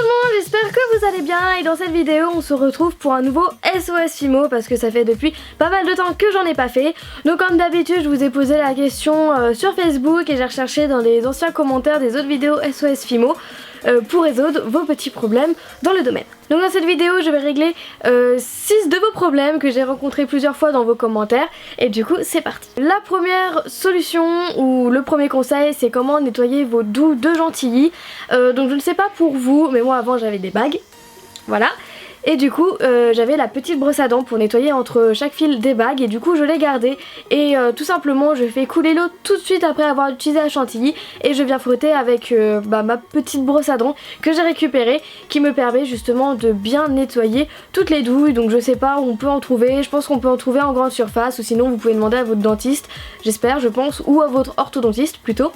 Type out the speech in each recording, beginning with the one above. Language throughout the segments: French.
monde, j'espère que vous allez bien et dans cette vidéo on se retrouve pour un nouveau SOS Fimo parce que ça fait depuis pas mal de temps que j'en ai pas fait. Donc comme d'habitude je vous ai posé la question sur Facebook et j'ai recherché dans les anciens commentaires des autres vidéos SOS Fimo pour résoudre vos petits problèmes dans le domaine. Donc dans cette vidéo je vais régler 6 de vos problèmes que j'ai rencontrés plusieurs fois dans vos commentaires et du coup c'est parti. La première solution ou le premier conseil c'est comment nettoyer vos doues de Gentilly. Donc je ne sais pas pour vous mais moi avant j'avais des bagues, voilà. Et du coup j'avais la petite brosse à dents pour nettoyer entre chaque fil des bagues et du coup je l'ai gardée et tout simplement je fais couler l'eau tout de suite après avoir utilisé la chantilly et je viens frotter avec ma petite brosse à dents que j'ai récupérée qui me permet justement de bien nettoyer toutes les douilles. Donc je sais pas où on peut en trouver, je pense qu'on peut en trouver en grande surface ou sinon vous pouvez demander à votre dentiste, j'espère, je pense, ou à votre orthodontiste plutôt,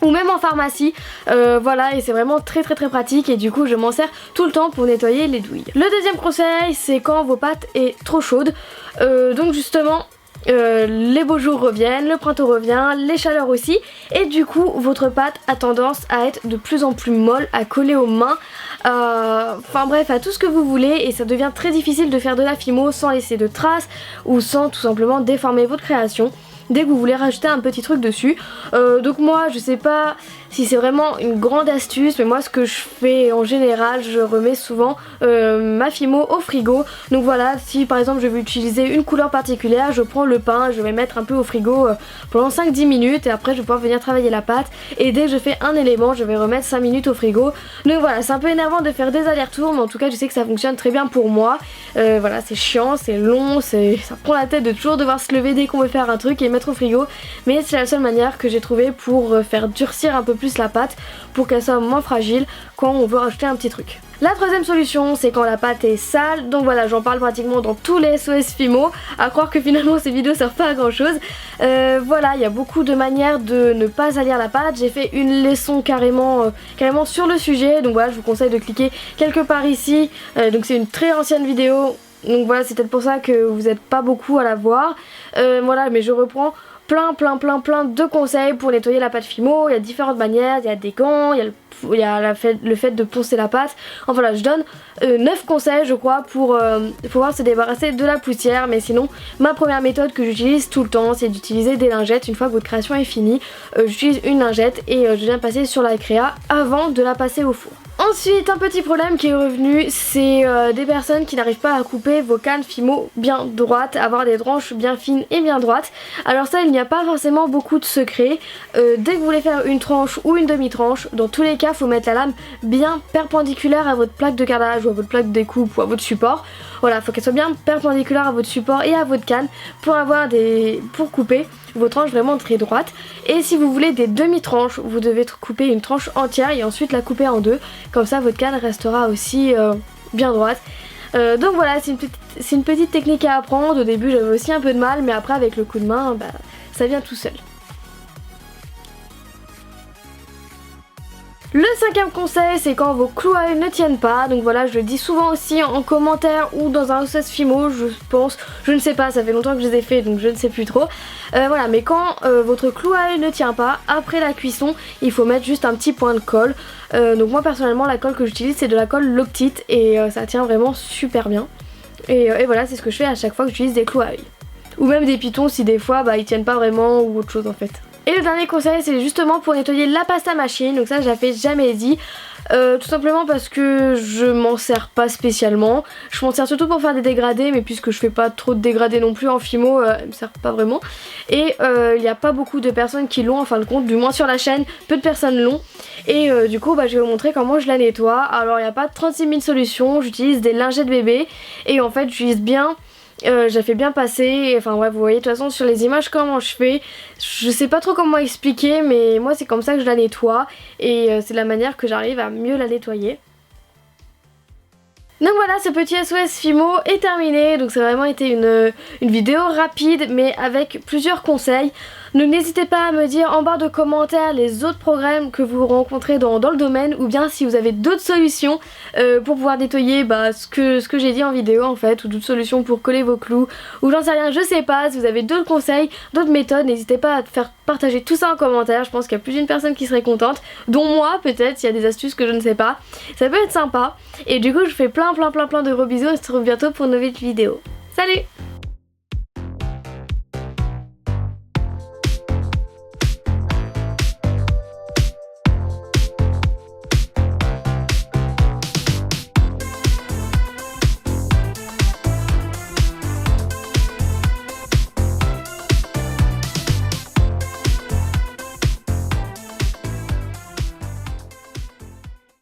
ou même en pharmacie, voilà, et c'est vraiment très pratique et du coup je m'en sers tout le temps pour nettoyer les douilles. Le deuxième conseil c'est quand vos pâtes est trop chaudes, donc justement les beaux jours reviennent, le printemps revient, les chaleurs aussi et du coup votre pâte a tendance à être de plus en plus molle, à coller aux mains, enfin bref à tout ce que vous voulez et ça devient très difficile de faire de la Fimo sans laisser de traces ou sans tout simplement déformer votre création dès que vous voulez rajouter un petit truc dessus. Donc moi je sais pas si c'est vraiment une grande astuce mais moi ce que je fais en général je remets souvent ma Fimo au frigo. Donc voilà, si par exemple je veux utiliser une couleur particulière je prends le pain, je vais mettre un peu au frigo pendant 5-10 minutes et après je vais pouvoir venir travailler la pâte et dès que je fais un élément je vais remettre 5 minutes au frigo. Donc voilà, c'est un peu énervant de faire des allers-retours mais en tout cas je sais que ça fonctionne très bien pour moi. Voilà, c'est chiant, c'est long, ça prend la tête de toujours devoir se lever dès qu'on veut faire un truc et mettre au frigo, mais c'est la seule manière que j'ai trouvé pour faire durcir un peu plus la pâte pour qu'elle soit moins fragile quand on veut rajouter un petit truc. La troisième solution c'est quand la pâte est sale, donc voilà j'en parle pratiquement dans tous les SOS Fimo, à croire que finalement ces vidéos servent pas à grand chose. Voilà, il y a beaucoup de manières de ne pas salir la pâte, j'ai fait une leçon carrément sur le sujet, donc voilà je vous conseille de cliquer quelque part ici, donc c'est une très ancienne vidéo. Donc voilà, c'est peut-être pour ça que vous n'êtes pas beaucoup à la voir. Voilà, mais je reprends plein de conseils pour nettoyer la pâte Fimo. Il y a différentes manières, il y a des gants, il y a le fait de poncer la pâte. Enfin voilà, je donne 9 conseils je crois pour pouvoir se débarrasser de la poussière. Mais sinon, ma première méthode que j'utilise tout le temps c'est d'utiliser des lingettes. Une fois que votre création est finie, j'utilise une lingette et je viens passer sur la créa avant de la passer au four. Ensuite, un petit problème qui est revenu, c'est des personnes qui n'arrivent pas à couper vos cannes Fimo bien droites, avoir des tranches bien fines et bien droites. Alors ça, il n'y a pas forcément beaucoup de secrets. Dès que vous voulez faire une tranche ou une demi-tranche, dans tous les cas, il faut mettre la lame bien perpendiculaire à votre plaque de carrelage ou à votre plaque de découpe ou à votre support. Voilà, il faut qu'elle soit bien perpendiculaire à votre support et à votre canne pour couper vos tranches vraiment très droites. Et si vous voulez des demi-tranches, vous devez couper une tranche entière et ensuite la couper en deux. Comme ça votre canne restera aussi bien droite. Donc voilà, c'est une petite technique à apprendre. Au début j'avais aussi un peu de mal mais après avec le coup de main, ça vient tout seul. Le cinquième conseil c'est quand vos clous à œil ne tiennent pas, donc voilà je le dis souvent aussi en commentaire ou dans un SOS Fimo je pense, je ne sais pas, ça fait longtemps que je les ai fait donc je ne sais plus trop. Voilà, mais quand votre clou à œil ne tient pas, après la cuisson il faut mettre juste un petit point de colle. Donc moi personnellement la colle que j'utilise c'est de la colle Loctite et ça tient vraiment super bien. Et voilà, c'est ce que je fais à chaque fois que j'utilise des clous à œil. Ou même des pitons si des fois ils tiennent pas vraiment ou autre chose en fait. Et le dernier conseil c'est justement pour nettoyer la pasta machine, donc ça j'avais jamais dit, tout simplement parce que je m'en sers pas spécialement, je m'en sers surtout pour faire des dégradés mais puisque je fais pas trop de dégradés non plus en Fimo, elle me sert pas vraiment et il n'y a pas beaucoup de personnes qui l'ont en fin de compte, du moins sur la chaîne, peu de personnes l'ont et du coup je vais vous montrer comment je la nettoie. Alors il n'y a pas 36 000 solutions, j'utilise des lingettes bébé et en fait j'utilise bien. J'ai fait bien passer, enfin ouais vous voyez de toute façon sur les images comment je fais. Je sais pas trop comment expliquer mais moi c'est comme ça que je la nettoie et c'est la manière que j'arrive à mieux la nettoyer. Donc voilà, ce petit SOS Fimo est terminé, donc ça a vraiment été une vidéo rapide mais avec plusieurs conseils. Donc n'hésitez pas à me dire en barre de commentaires les autres problèmes que vous rencontrez dans le domaine, ou bien si vous avez d'autres solutions pour pouvoir nettoyer ce que j'ai dit en vidéo en fait, ou d'autres solutions pour coller vos clous, ou j'en sais rien, je sais pas. Si vous avez d'autres conseils, d'autres méthodes, n'hésitez pas à faire partager tout ça en commentaire. Je pense qu'il y a plus d'une personne qui serait contente, dont moi peut-être, s'il y a des astuces que je ne sais pas. Ça peut être sympa. Et du coup je vous fais plein de gros bisous, on se retrouve bientôt pour une nouvelle vidéo. Salut!